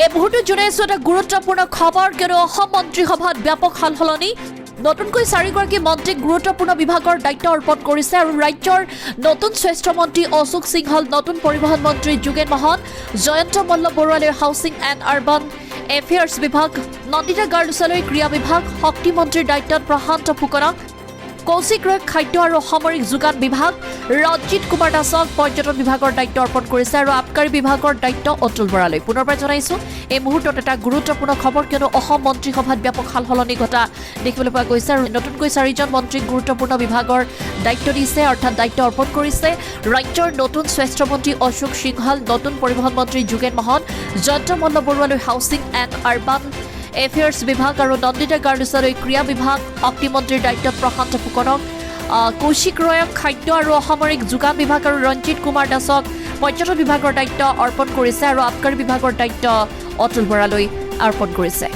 এই মুহূৰ্তত জনাইছো এটা গুৰুত্বপূৰ্ণ খবৰ কিয়নো অসম মন্ত্ৰীসভাত ব্যাপক সালসলনি নতুনকৈ 4গৰাকী মন্ত্ৰীক গুৰুত্বপূৰ্ণ বিভাগৰ দায়িত্ব অৰ্পণ কৰিছে আৰু ৰাজ্যৰ নতুন স্বাস্থ্য মন্ত্ৰী অশোক সিংহল নতুন পৰিবহণ মন্ত্ৰী Jogen Mohan Jayanta Malla বৰুৱালৈ housing and urban affairs বিভাগ নন্দিতা গাৰ্লছলৈ ক্ৰীড়া বিভাগ শক্তি মন্ত্ৰীৰ দায়িত্বত প্ৰশান্ত ফুকনক কৌশিক ৰয় খাদ্য আৰু সামৰিক যোগান বিভাগ ৰঞ্জিত কুমাৰ দাসক পৰ্যটন বিভাগৰ দায়িত্ব অৰ্পণ কৰিছে আৰু আবকাৰী বিভাগৰ দায়িত্ব অতুল বৰালৈ পুনৰবাৰ জনাইছো এই মুহূৰ্তত এটা গুৰুত্বপূৰ্ণ খবৰ কিয়নো অসম মন্ত্ৰীসভাত ব্যাপক সালসলনি ঘটা দেখিবলৈ পোৱা গৈছে আৰু নতুনকৈ 4জন মন্ত্ৰীক গুৰুত্বপূৰ্ণ বিভাগৰ দায়িত্ব দিছে অৰ্থাৎ দায়িত্ব অৰ্পণ কৰিছে ৰাজ্যৰ নতুন স্বাস্থ্য মন্ত্ৰী অশোক সিংহল নতুন পৰিবহণ মন্ত্ৰী Jogen Mohan Jayanta Malla বৰুৱালৈ housing and urban affairs বিভাগ আৰু নন্দিতা গাৰ্লছলৈ ক্ৰীড়া বিভাগ শক্তি মন্ত্ৰীৰ দায়িত্বত প্ৰশান্ত ফুকনক কৌশিক ৰয়ক খাদ্য আৰু অসামৰিক যোগান বিভাগ আৰু ৰঞ্জিত কুমাৰ দাসক পৰ্যটন বিভাগৰ দায়িত্ব অৰ্পণ কৰিছে আৰু আবকাৰী বিভাগৰ দায়িত্ব অতুল বৰালৈ অৰ্পণ কৰিছে।